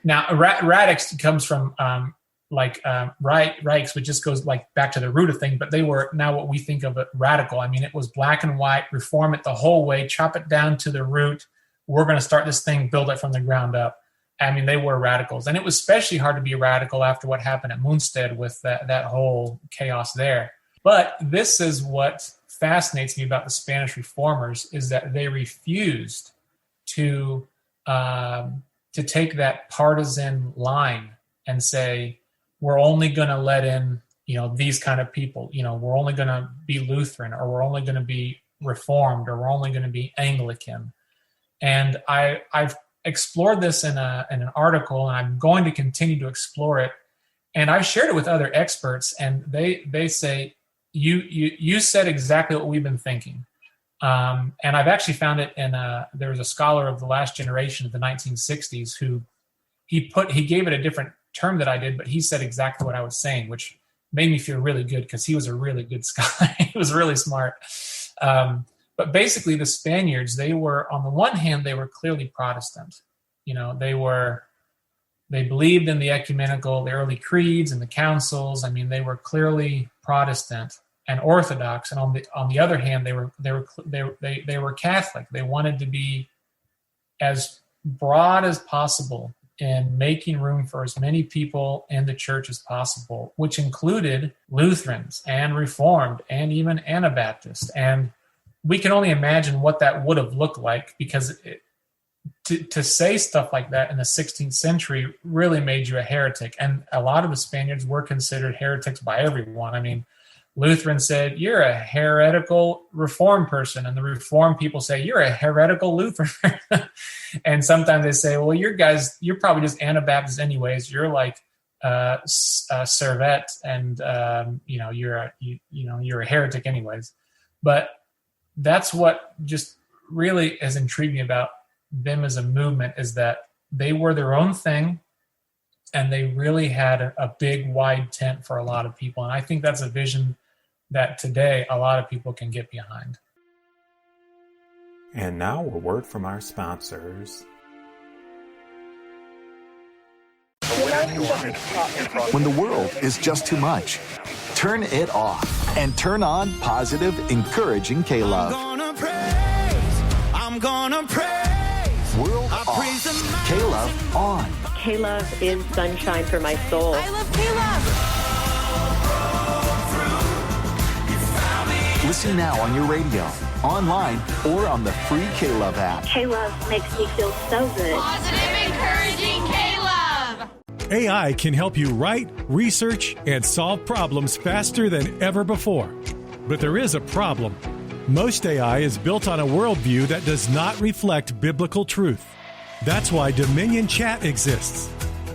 Speaker 6: Now, radix comes from Reichs, which just goes back to the root of things, but they were now what we think of it radical. I mean, it was black and white, reform it the whole way, chop it down to the root. We're going to start this thing, build it from the ground up. I mean, they were radicals. And it was especially hard to be a radical after what happened at Munstead with that whole chaos there. But this is what fascinates me about the Spanish reformers, is that they refused to take that partisan line and say, we're only going to let in, these kind of people. We're only going to be Lutheran, or we're only going to be Reformed, or we're only going to be Anglican. And I've explored this in an article, and I'm going to continue to explore it. And I've shared it with other experts, and they say, you said exactly what we've been thinking. And I've actually found it there was a scholar of the last generation of the 1960s who he gave it a different term that I did, but he said exactly what I was saying, which made me feel really good because he was a really good scholar. He was really smart. But basically the Spaniards, they were, on the one hand, they were clearly Protestant. They believed in the early creeds and the councils. I mean, they were clearly Protestant and Orthodox. And on the other hand, they were Catholic. They wanted to be as broad as possible in making room for as many people in the church as possible, which included Lutherans and Reformed and even Anabaptists. And we can only imagine what that would have looked like, because to say stuff like that in the 16th century really made you a heretic. And a lot of the Spaniards were considered heretics by everyone. I mean, Lutheran said, you're a heretical Reformed person. And the Reformed people say, you're a heretical Lutheran. And sometimes they say, well, you're probably just Anabaptists anyways. You're like Servet, and you're a heretic anyways. But that's what just really has intrigued me about them as a movement, is that they were their own thing, and they really had a big, wide tent for a lot of people. And I think that's a vision that today a lot of people can get behind.
Speaker 5: And now a word from our sponsors.
Speaker 1: When the world is just too much, turn it off and turn on positive, encouraging K-Love.
Speaker 7: I'm gonna praise.
Speaker 1: World off. K-Love on.
Speaker 3: K-Love is sunshine for my soul.
Speaker 4: I love K-Love.
Speaker 1: Listen now on your radio, online, or on the free K-Love app.
Speaker 3: K-Love makes me feel so good.
Speaker 4: Positive, encouraging K-Love.
Speaker 2: AI can help you write, research, and solve problems faster than ever before. But there is a problem. Most AI is built on a worldview that does not reflect biblical truth. That's why Dominion Chat exists.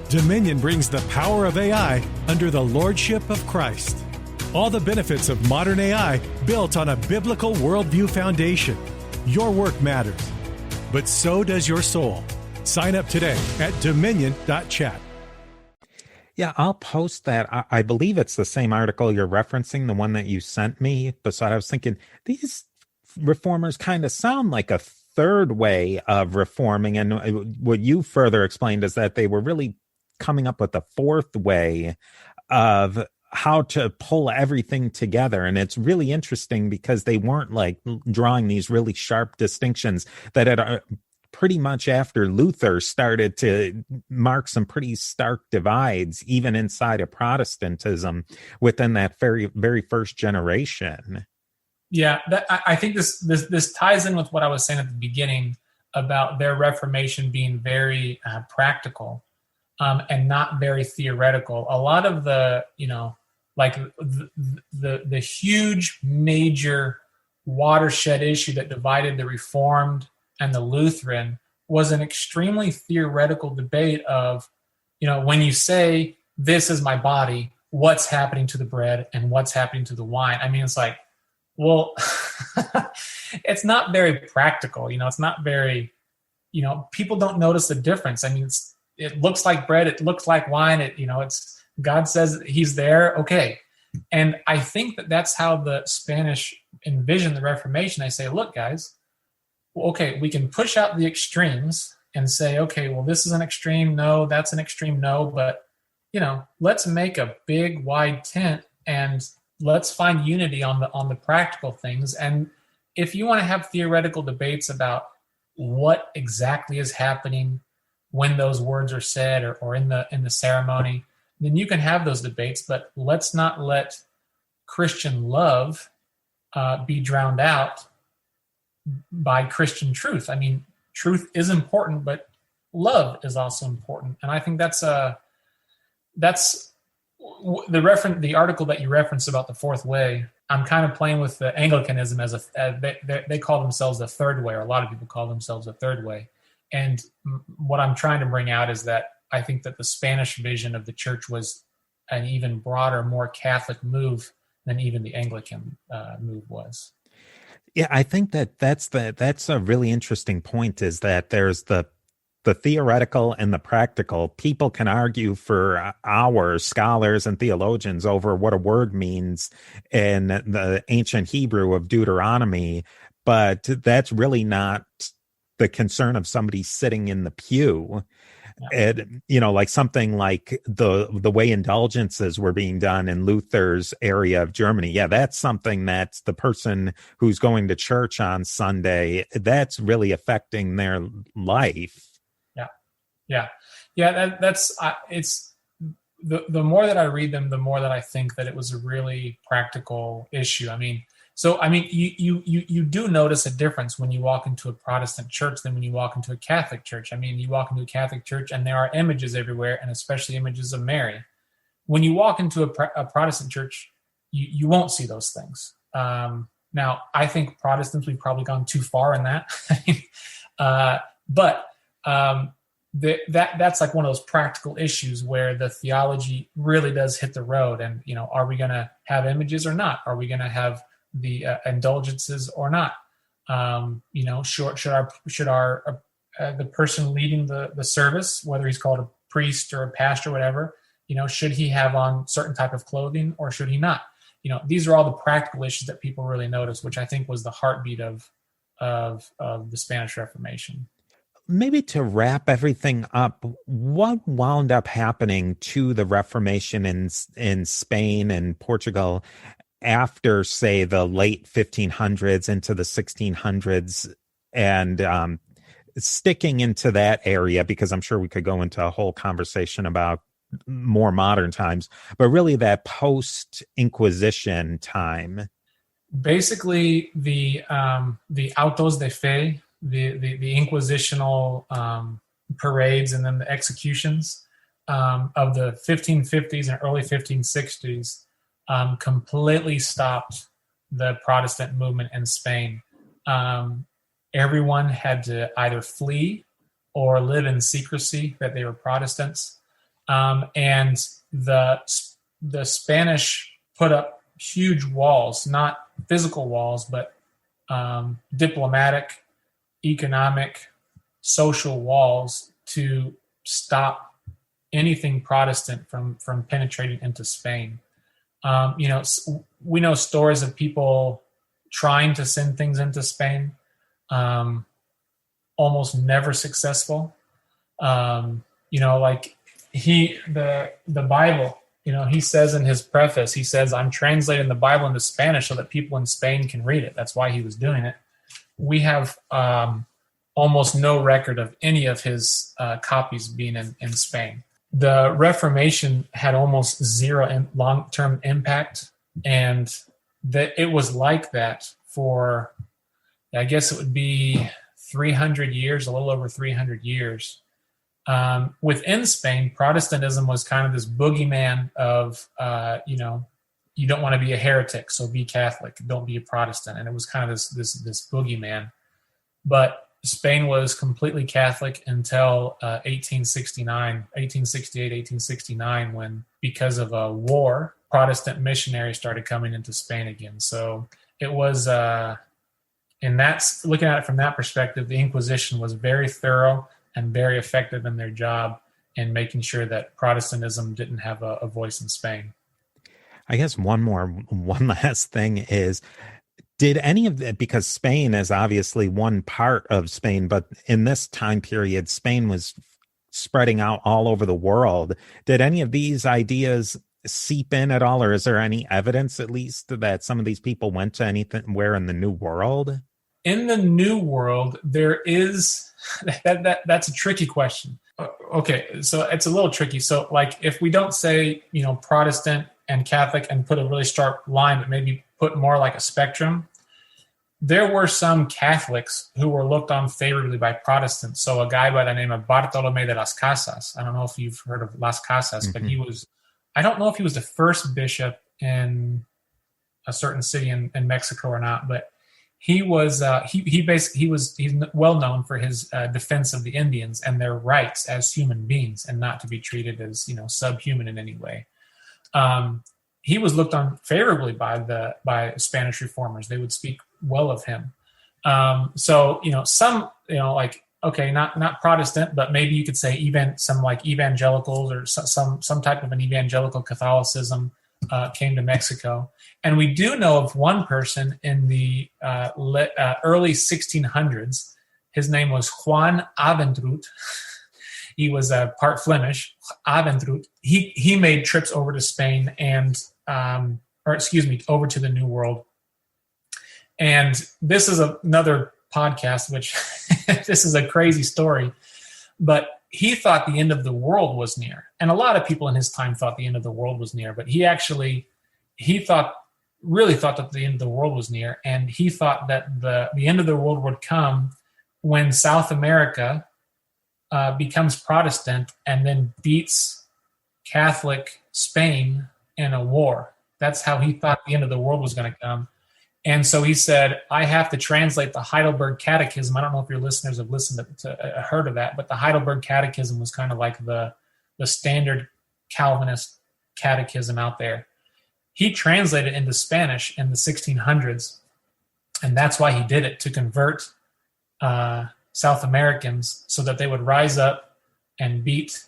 Speaker 2: Dominion brings the power of AI under the lordship of Christ. All the benefits of modern AI built on a biblical worldview foundation. Your work matters, but so does your soul. Sign up today at dominion.chat.
Speaker 5: Yeah, I'll post that. I believe it's the same article you're referencing, the one that you sent me. But so I was thinking, these reformers kind of sound like a third way of reforming. And what you further explained is that they were really coming up with a fourth way of how to pull everything together. And it's really interesting because they weren't like drawing these really sharp distinctions that had pretty much after Luther started to mark some pretty stark divides, even inside of Protestantism within that very, very first generation.
Speaker 6: Yeah, I think this ties in with what I was saying at the beginning about their Reformation being very practical and not very theoretical. A lot of the, like the huge major watershed issue that divided the Reformed and the Lutheran was an extremely theoretical debate of, when you say, this is my body, what's happening to the bread and what's happening to the wine? I mean, it's like, well, it's not very practical. It's not very, people don't notice the difference. I mean, it looks like bread. It looks like wine. It's God says he's there. Okay. And I think that's how the Spanish envisioned the Reformation. They say, look, guys, okay, we can push out the extremes and say, okay, well, this is an extreme no, that's an extreme no, but, let's make a big, wide tent and let's find unity on the practical things. And if you want to have theoretical debates about what exactly is happening when those words are said or in the ceremony, then you can have those debates, but let's not let Christian love be drowned out by Christian truth. I mean, truth is important, but love is also important. And I think that's the article that you referenced about the fourth way. I'm kind of playing with the Anglicanism as they call themselves the third way, or a lot of people call themselves the third way. And what I'm trying to bring out is that I think that the Spanish vision of the church was an even broader, more Catholic move than even the Anglican move was.
Speaker 5: Yeah, I think that's a really interesting point, is that there's the theoretical and the practical. People can argue for hours, scholars and theologians, over what a word means in the ancient Hebrew of Deuteronomy, but that's really not the concern of somebody sitting in the pew.
Speaker 6: Yeah.
Speaker 5: And, like something like the way indulgences were being done in Luther's area of Germany. Yeah, that's something that's the person who's going to church on Sunday, that's really affecting their life.
Speaker 6: Yeah. That's it's the more that I read them, the more that I think that it was a really practical issue. You do notice a difference when you walk into a Protestant church than when you walk into a Catholic church. You walk into a Catholic church and there are images everywhere, and especially images of Mary. When you walk into a Protestant church, you won't see those things. Now, I think Protestants, we've probably gone too far in that. That's like one of those practical issues where the theology really does hit the road. And, are we going to have images or not? Are we going to have the indulgences or not? Should the person leading the service, whether he's called a priest or a pastor, whatever, should he have on certain type of clothing or should he not? These are all the practical issues that people really notice, which I think was the heartbeat of the Spanish Reformation.
Speaker 5: Maybe to wrap everything up, what wound up happening to the Reformation in Spain and Portugal after, say, the late 1500s into the 1600s, and sticking into that area, because I'm sure we could go into a whole conversation about more modern times, but really that post-Inquisition time? Basically,
Speaker 6: the autos de fe, the inquisitional parades and then the executions of the 1550s and early 1560s completely stopped the Protestant movement in Spain. Everyone had to either flee or live in secrecy that they were Protestants. And the Spanish put up huge walls, not physical walls, but diplomatic, economic, social walls to stop anything Protestant from penetrating into Spain. We know stories of people trying to send things into Spain, almost never successful. The Bible, he says in his preface, he says, "I'm translating the Bible into Spanish so that people in Spain can read it." That's why he was doing it. We have almost no record of any of his copies being in Spain. The Reformation had almost zero long-term impact, and that it was like that for, I guess it would be 300 years, a little over 300 years. Within Spain, Protestantism was kind of this boogeyman of, you don't want to be a heretic, so be Catholic, don't be a Protestant. And it was kind of this boogeyman. But Spain was completely Catholic until 1868, 1869, when, because of a war, Protestant missionaries started coming into Spain again. So it was, looking at it from that perspective, the Inquisition was very thorough and very effective in their job in making sure that Protestantism didn't have a voice in Spain.
Speaker 5: I guess one last thing is, did any of that, because Spain is obviously one part of Spain, but in this time period, Spain was spreading out all over the world. Did any of these ideas seep in at all, or is there any evidence, at least, that some of these people went to anywhere in the New World?
Speaker 6: In the New World, there is that's a tricky question. Okay, so it's a little tricky. So, like, if we don't say, Protestant and Catholic and put a really stark line, but maybe put more like a spectrum, there were some Catholics who were looked on favorably by Protestants. So a guy by the name of Bartolomé de las Casas, I don't know if you've heard of Las Casas, but I don't know if he was the first bishop in a certain city in Mexico or not, but he was he's well known for his defense of the Indians and their rights as human beings and not to be treated as subhuman in any way. He was looked on favorably by Spanish reformers. They would speak well of him. Some not Protestant, but maybe you could say some evangelicals or some type of an evangelical Catholicism came to Mexico. And we do know of one person in the early 1600s. His name was Juan Avendroet. He was part Flemish, Avendroet. He made trips over to Spain and, over to the New World. And this is another podcast, which this is a crazy story, but he thought the end of the world was near. And a lot of people in his time thought the end of the world was near, but he really thought that the end of the world was near. And he thought that the end of the world would come when South America becomes Protestant and then beats Catholic Spain in a war. That's how he thought the end of the world was going to come. And so he said, I have to translate the Heidelberg Catechism. I don't know if your listeners have heard of that, but the Heidelberg Catechism was kind of like the standard Calvinist catechism out there. He translated it into Spanish in the 1600s, and that's why he did it, to convert South Americans so that they would rise up and beat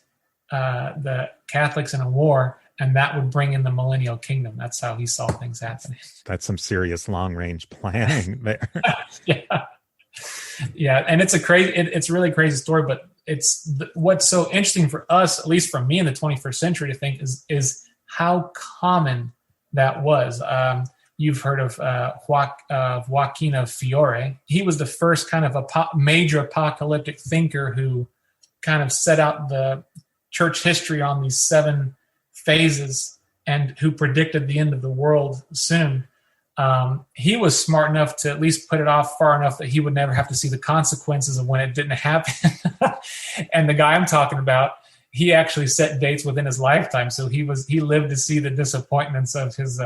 Speaker 6: the Catholics in a war, and that would bring in the millennial kingdom. That's how he saw things happening.
Speaker 5: That's some serious long-range planning there.
Speaker 6: Yeah, and it's a really crazy story, but what's so interesting for us, at least for me in the 21st century, to think is how common that was. You've heard of Joaquin Fiore. He was the first kind of major apocalyptic thinker who kind of set out the church history on these 7 phases and who predicted the end of the world soon. He was smart enough to at least put it off far enough that he would never have to see the consequences of when it didn't happen. And the guy I'm talking about, he actually set dates within his lifetime. So he lived to see the disappointments of his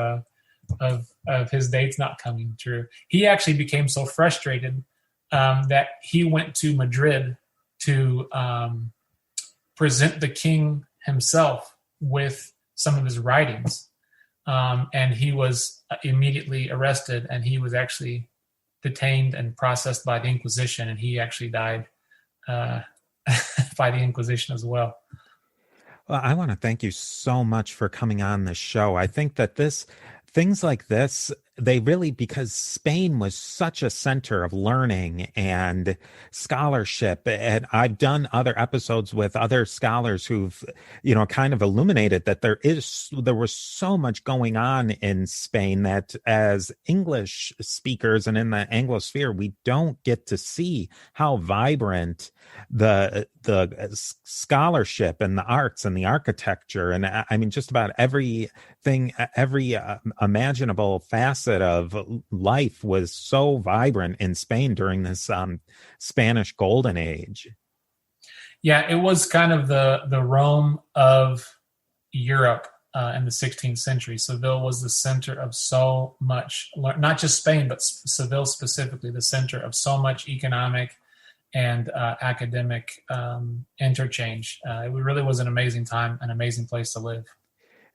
Speaker 6: dates not coming true. He actually became so frustrated that he went to Madrid to present the king himself with some of his writings. And he was immediately arrested, and he was actually detained and processed by the Inquisition, and he actually died by the Inquisition as well.
Speaker 5: Well, I want to thank you so much for coming on the show. I think that things like this, they really, because Spain was such a center of learning and scholarship, and I've done other episodes with other scholars who've, kind of illuminated that there was so much going on in Spain that as English speakers and in the Anglosphere, we don't get to see how vibrant the scholarship and the arts and the architecture, and I mean, just about everything, every imaginable facet of life was so vibrant in Spain during this Spanish Golden Age.
Speaker 6: Yeah, it was kind of the Rome of Europe in the 16th century. Seville was the center of so much, not just Spain, but Seville specifically, the center of so much economic and academic interchange. It really was an amazing time, an amazing place to live.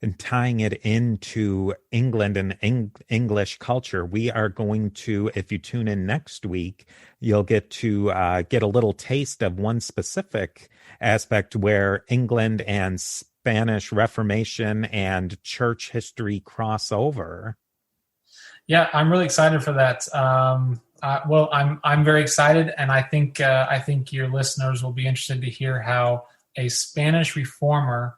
Speaker 5: And tying it into England and English culture, we are going to, if you tune in next week, you'll get to get a little taste of one specific aspect where England and Spanish Reformation and church history cross over.
Speaker 6: Yeah, I'm really excited for that. Well, I'm very excited, and I think your listeners will be interested to hear how a Spanish reformer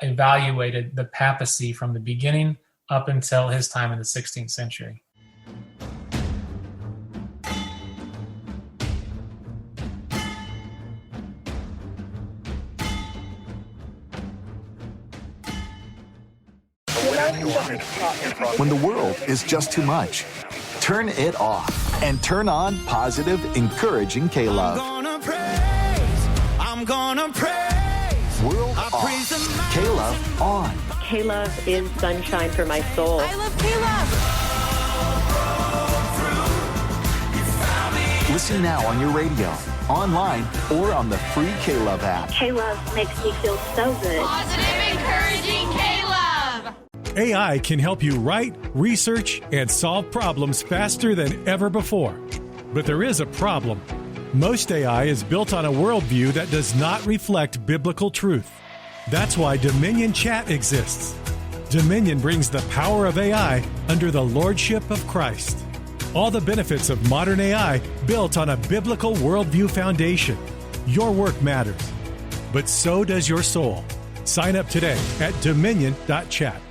Speaker 6: evaluated the papacy from the beginning up until his time in the 16th century.
Speaker 1: When the world is just too much, turn it off and turn on positive, encouraging K-Love.
Speaker 7: I'm gonna praise.
Speaker 1: World off. K-Love on.
Speaker 3: K-Love is sunshine for my soul.
Speaker 4: I love K-Love.
Speaker 1: Listen now on your radio, online, or on the free K-Love app.
Speaker 3: K-Love makes me feel so good.
Speaker 4: Positive, encouraging K-Love.
Speaker 2: AI can help you write, research, and solve problems faster than ever before. But there is a problem. Most AI is built on a worldview that does not reflect biblical truth. That's why Dominion Chat exists. Dominion brings the power of AI under the lordship of Christ. All the benefits of modern AI built on a biblical worldview foundation. Your work matters, but so does your soul. Sign up today at dominion.chat.